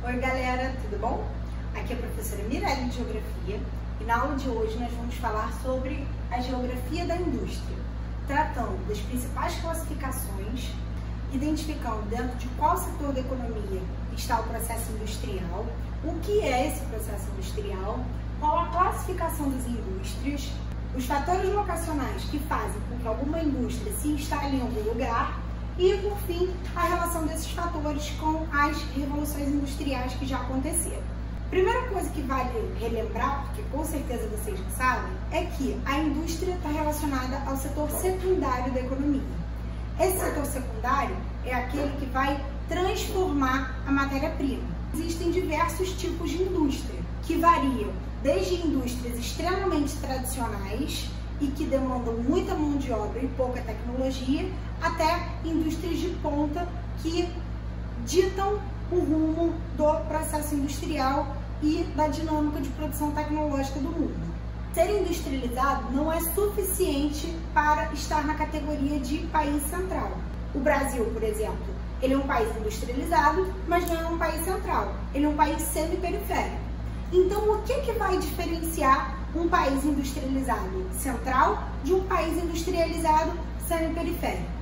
Oi galera, tudo bom? Aqui é a professora Mirelle de Geografia e na aula de hoje nós vamos falar sobre a geografia da indústria, tratando das principais classificações, identificando dentro de qual setor da economia está o processo industrial, o que é esse processo industrial, qual a classificação das indústrias, os fatores locacionais que fazem com que alguma indústria se instale em algum lugar e, por fim, a relação desses fatores com as revoluções industriais que já aconteceram. Primeira coisa que vale relembrar, porque com certeza vocês já sabem, é que a indústria está relacionada ao setor secundário da economia. Esse setor secundário é aquele que vai transformar a matéria-prima. Existem diversos tipos de indústria, que variam desde indústrias extremamente tradicionais e que demandam muita mão de obra e pouca tecnologia, até indústrias de ponta que ditam o rumo do processo industrial e da dinâmica de produção tecnológica do mundo. Ser industrializado não é suficiente para estar na categoria de país central. O Brasil, por exemplo, ele é um país industrializado, mas não é um país central. Ele é um país semi-periférico. Então, o que vai diferenciar um país industrializado central de um país industrializado semi-periférico?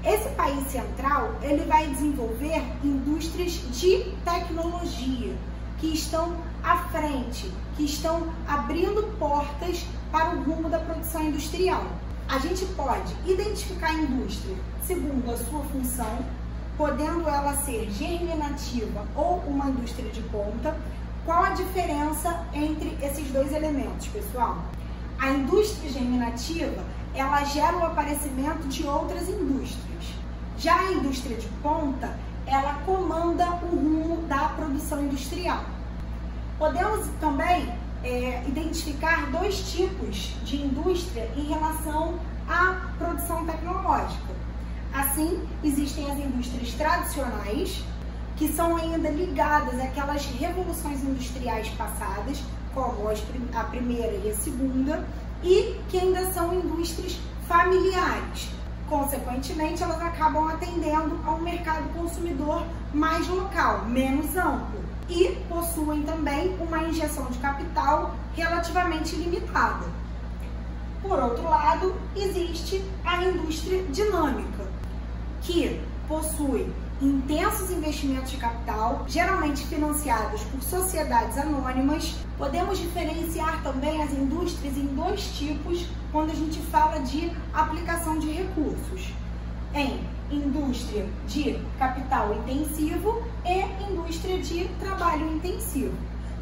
Esse país central, ele vai desenvolver indústrias de tecnologia que estão à frente, que estão abrindo portas para o rumo da produção industrial. A gente pode identificar a indústria segundo a sua função, podendo ela ser germinativa ou uma indústria de ponta. Qual a diferença entre esses dois elementos, pessoal? A indústria germinativa, ela gera o aparecimento de outras indústrias. Já a indústria de ponta, ela comanda o rumo da produção industrial. Podemos também identificar dois tipos de indústria em relação à produção tecnológica. Assim, existem as indústrias tradicionais, que são ainda ligadas àquelas revoluções industriais passadas, como a primeira e a segunda, e que ainda são indústrias familiares. Consequentemente, elas acabam atendendo a um mercado consumidor mais local, menos amplo, e possuem também uma injeção de capital relativamente limitada. Por outro lado, existe a indústria dinâmica, que possui intensos investimentos de capital, geralmente financiados por sociedades anônimas. Podemos diferenciar também as indústrias em dois tipos quando a gente fala de aplicação de recursos: em indústria de capital intensivo e indústria de trabalho intensivo.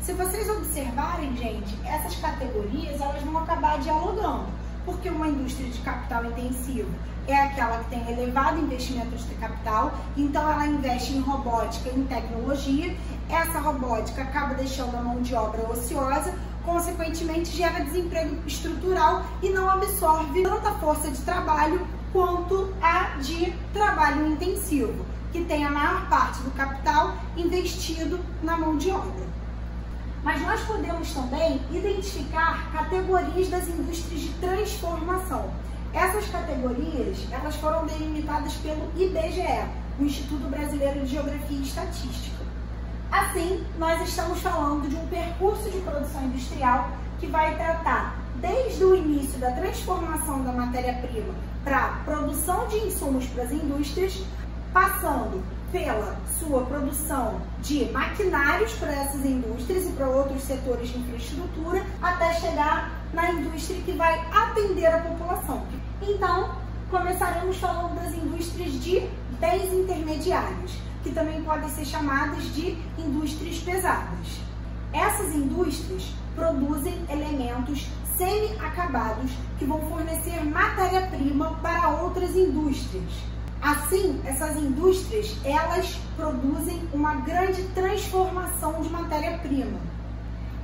Se vocês observarem, gente, essas categorias elas vão acabar dialogando, porque uma indústria de capital intensivo é aquela que tem elevado investimento de capital, então ela investe em robótica e em tecnologia. Essa robótica acaba deixando a mão de obra ociosa, consequentemente gera desemprego estrutural e não absorve tanta força de trabalho quanto a de trabalho intensivo, que tem a maior parte do capital investido na mão de obra. Mas nós podemos também identificar categorias das indústrias de transformação. Essas categorias, elas foram delimitadas pelo IBGE, o Instituto Brasileiro de Geografia e Estatística. Assim, nós estamos falando de um percurso de produção industrial que vai tratar desde o início da transformação da matéria-prima para a produção de insumos para as indústrias, passando pela sua produção de maquinários para essas indústrias e para outros setores de infraestrutura, até chegar na indústria que vai atender a população. Então, começaremos falando das indústrias de bens intermediários, que também podem ser chamadas de indústrias pesadas. Essas indústrias produzem elementos semi-acabados que vão fornecer matéria-prima para outras indústrias. Assim, essas indústrias, elas produzem uma grande transformação de matéria-prima.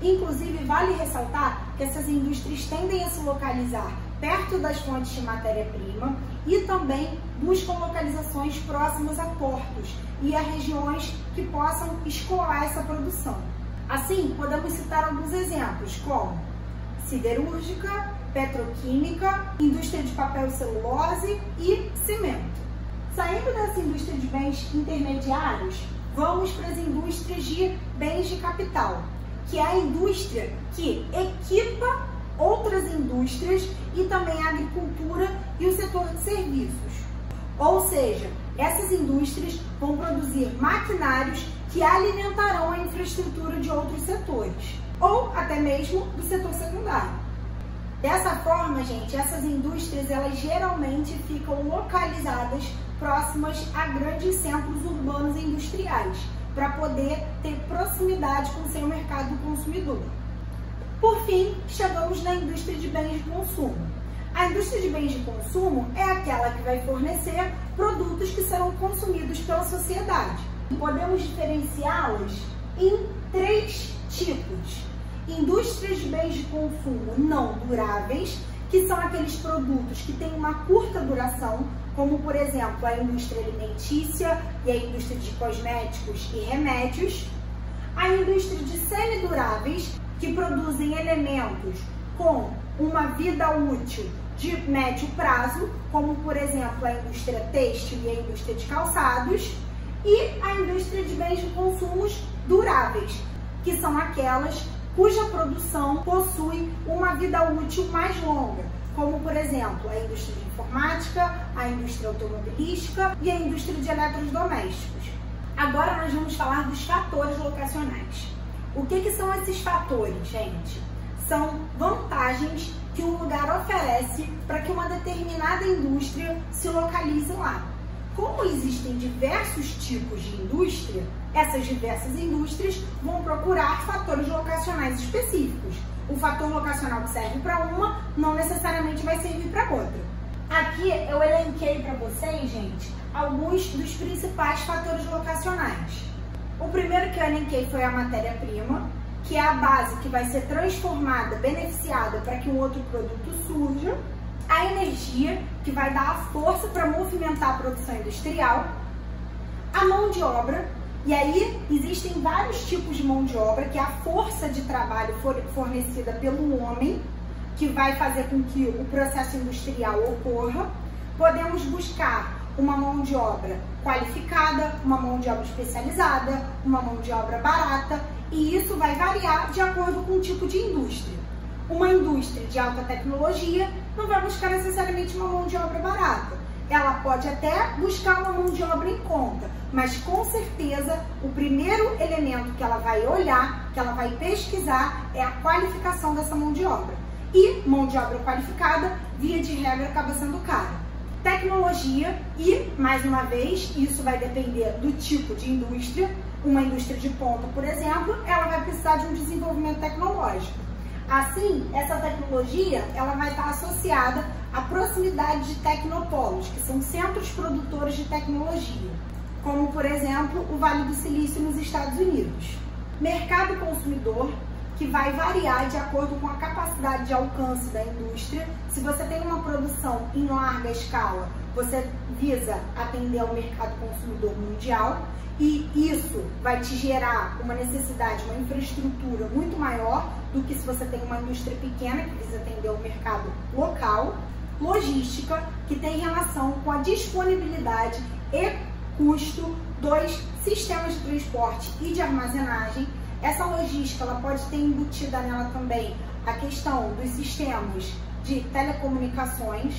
Inclusive, vale ressaltar que essas indústrias tendem a se localizar perto das fontes de matéria-prima e também buscam localizações próximas a portos e a regiões que possam escoar essa produção. Assim, podemos citar alguns exemplos, como siderúrgica, petroquímica, indústria de papel e celulose e cimento. Saindo dessa indústria de bens intermediários, vamos para as indústrias de bens de capital, que é a indústria que equipa outras indústrias e também a agricultura e o setor de serviços. Ou seja, essas indústrias vão produzir maquinários que alimentarão a infraestrutura de outros setores, ou até mesmo do setor secundário. Dessa forma, gente, essas indústrias elas geralmente ficam localizadas próximas a grandes centros urbanos e industriais, para poder ter proximidade com o seu mercado do consumidor. Por fim, chegamos na indústria de bens de consumo. A indústria de bens de consumo é aquela que vai fornecer produtos que serão consumidos pela sociedade. Podemos diferenciá-las em 3 tipos. Indústrias de bens de consumo não duráveis, que são aqueles produtos que têm uma curta duração, como por exemplo a indústria alimentícia e a indústria de cosméticos e remédios. A indústria de semiduráveis, que produzem elementos com uma vida útil de médio prazo, como por exemplo a indústria têxtil e a indústria de calçados. E a indústria de bens de consumo duráveis, que são aquelas cuja produção possui uma vida útil mais longa, como por exemplo a indústria de informática, a indústria automobilística e a indústria de eletrodomésticos. Agora nós vamos falar dos fatores locacionais. O que são esses fatores, gente? São vantagens que um lugar oferece para que uma determinada indústria se localize lá. Como existem diversos tipos de indústria, essas diversas indústrias vão procurar fatores locacionais específicos. O fator locacional que serve para uma não necessariamente vai servir para outra. Aqui eu elenquei para vocês, gente, alguns dos principais fatores locacionais. O primeiro que eu elenquei foi a matéria-prima, que é a base que vai ser transformada, beneficiada para que um outro produto surja. A energia, que vai dar a força para movimentar a produção industrial. A mão de obra, e aí existem vários tipos de mão de obra, que é a força de trabalho fornecida pelo homem, que vai fazer com que o processo industrial ocorra. Podemos buscar uma mão de obra qualificada, uma mão de obra especializada, uma mão de obra barata, e isso vai variar de acordo com o tipo de indústria. Uma indústria de alta tecnologia não vai buscar necessariamente uma mão de obra barata. Ela pode até buscar uma mão de obra em conta, mas com certeza o primeiro elemento que ela vai olhar, que ela vai pesquisar, é a qualificação dessa mão de obra. E mão de obra qualificada, via de regra, acaba sendo cara. Tecnologia e, mais uma vez, isso vai depender do tipo de indústria. Uma indústria de ponta, por exemplo, ela vai precisar de um desenvolvimento tecnológico. Assim, essa tecnologia ela vai estar associada à proximidade de tecnopolos, que são centros produtores de tecnologia, como, por exemplo, o Vale do Silício nos Estados Unidos. Mercado consumidor, que vai variar de acordo com a capacidade de alcance da indústria. Se você tem uma produção em larga escala, você visa atender ao mercado consumidor mundial, e isso vai te gerar uma necessidade, uma infraestrutura muito maior do que se você tem uma indústria pequena que visa atender o mercado local. Logística, que tem relação com a disponibilidade e custo dos sistemas de transporte e de armazenagem. Essa logística ela pode ter embutida nela também a questão dos sistemas de telecomunicações.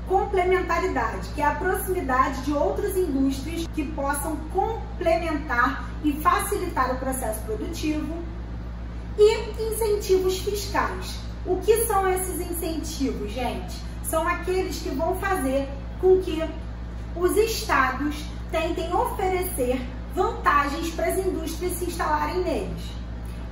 Complementaridade, que é a proximidade de outras indústrias que possam complementar e facilitar o processo produtivo. E incentivos fiscais. O que são esses incentivos, gente? São aqueles que vão fazer com que os estados tentem oferecer vantagens para as indústrias se instalarem neles.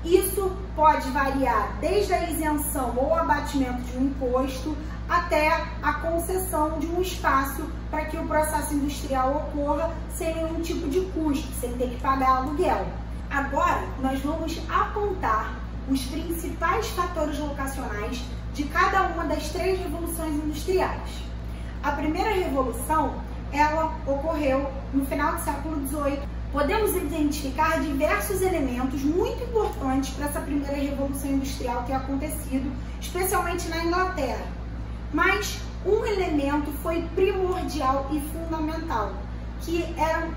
Isso pode variar desde a isenção ou abatimento de um imposto até a concessão de um espaço para que o processo industrial ocorra sem nenhum tipo de custo, sem ter que pagar aluguel. Agora, nós vamos apontar os principais fatores locacionais de cada uma das 3 revoluções industriais. A primeira revolução, ela ocorreu no final do século XVIII. Podemos identificar diversos elementos muito importantes para essa primeira revolução industrial ter acontecido, especialmente na Inglaterra. Mas um elemento foi primordial e fundamental, que eram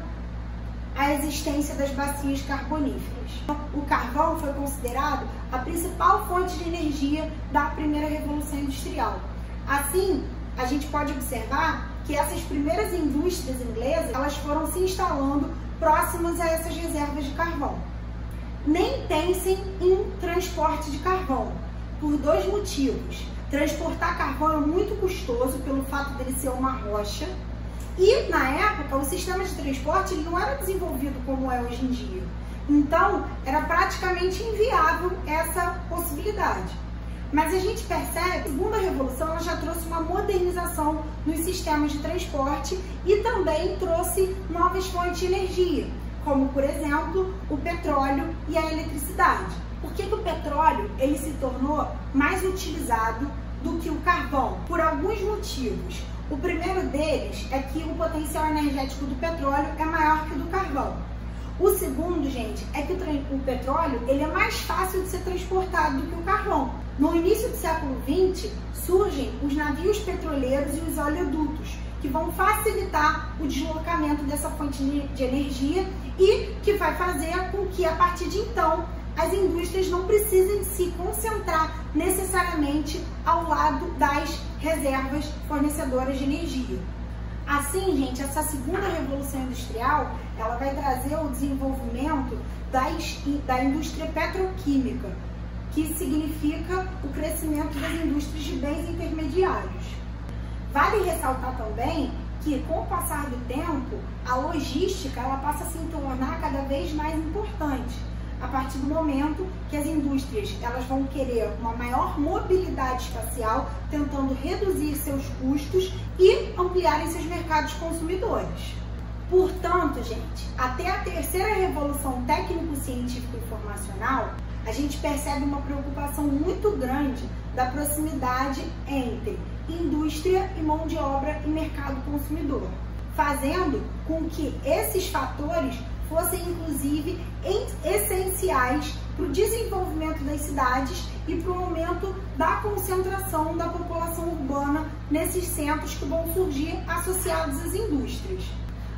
a existência das bacias carboníferas. O carvão foi considerado a principal fonte de energia da primeira Revolução Industrial. Assim, a gente pode observar que essas primeiras indústrias inglesas, elas foram se instalando próximas a essas reservas de carvão. Nem pensem em transporte de carvão, por dois motivos. Transportar carvão é muito custoso pelo fato dele ser uma rocha, e na época o sistema de transporte ele não era desenvolvido como é hoje em dia. Então era praticamente inviável essa possibilidade. Mas a gente percebe que a segunda revolução ela já trouxe uma modernização nos sistemas de transporte e também trouxe novas fontes de energia, como por exemplo o petróleo e a eletricidade. Por que o petróleo ele se tornou mais utilizado do que o carvão? Por alguns motivos. O primeiro deles é que o potencial energético do petróleo é maior que o do carvão. O segundo, gente, é que o petróleo ele é mais fácil de ser transportado do que o carvão. No início do século XX, surgem os navios petroleiros e os oleodutos, que vão facilitar o deslocamento dessa fonte de energia e que vai fazer com que, a partir de então, as indústrias não precisem se concentrar necessariamente ao lado das reservas fornecedoras de energia. Assim, gente, essa segunda revolução industrial, ela vai trazer o desenvolvimento da indústria petroquímica, que significa o crescimento das indústrias de bens intermediários. Vale ressaltar também que, com o passar do tempo, a logística ela passa a se tornar cada vez mais importante, a partir do momento que as indústrias elas vão querer uma maior mobilidade espacial, tentando reduzir seus custos e ampliarem seus mercados consumidores. Portanto, gente, até a terceira revolução técnico-científica e informacional, a gente percebe uma preocupação muito grande da proximidade entre indústria e mão de obra e mercado consumidor, fazendo com que esses fatores fossem, inclusive, essenciais para o desenvolvimento das cidades e para o aumento da concentração da população urbana nesses centros que vão surgir associados às indústrias.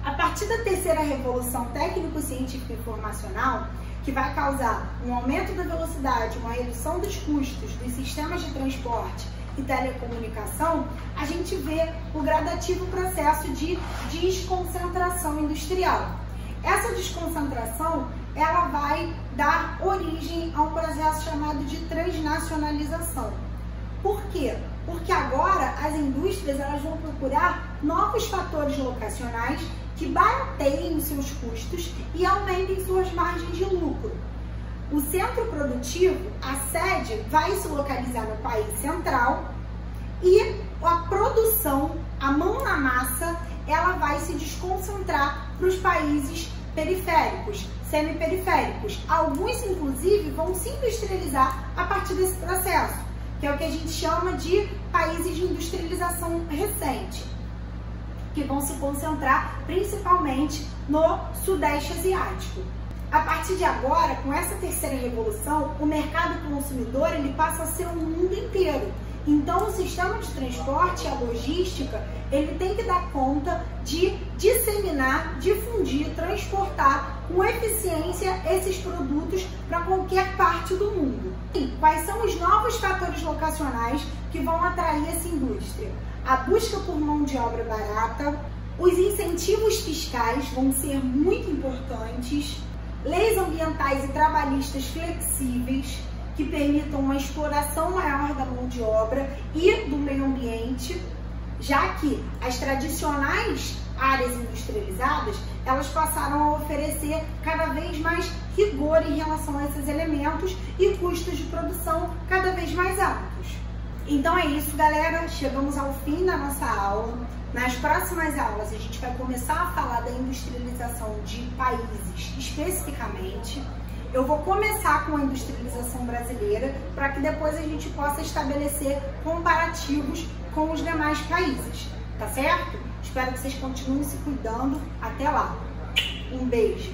A partir da terceira revolução técnico-científica e informacional, que vai causar um aumento da velocidade, uma redução dos custos dos sistemas de transporte e telecomunicação, a gente vê o gradativo processo de desconcentração industrial. Essa desconcentração, ela vai dar origem a um processo chamado de transnacionalização. Por quê? Porque agora as indústrias elas vão procurar novos fatores locacionais que barateiem os seus custos e aumentem suas margens de lucro. O centro produtivo, a sede, vai se localizar no país central e a produção, a mão na massa, ela vai se desconcentrar para os países periféricos, semiperiféricos. Alguns, inclusive, vão se industrializar a partir desse processo, que é o que a gente chama de países de industrialização recente, que vão se concentrar principalmente no Sudeste Asiático. A partir de agora, com essa terceira revolução, o mercado consumidor ele passa a ser o mundo inteiro. Então, o sistema de transporte, a logística, ele tem que dar conta de disseminar, difundir, transportar com eficiência esses produtos para qualquer parte do mundo. E quais são os novos fatores locacionais que vão atrair essa indústria? A busca por mão de obra barata, os incentivos fiscais vão ser muito importantes, leis ambientais e trabalhistas flexíveis, que permitam uma exploração maior da mão de obra e do meio ambiente, já que as tradicionais áreas industrializadas, elas passaram a oferecer cada vez mais rigor em relação a esses elementos e custos de produção cada vez mais altos. Então é isso, galera, chegamos ao fim da nossa aula. Nas próximas aulas a gente vai começar a falar da industrialização de países especificamente. Eu vou começar com a industrialização brasileira para que depois a gente possa estabelecer comparativos com os demais países, tá certo? Espero que vocês continuem se cuidando. Até lá. Um beijo.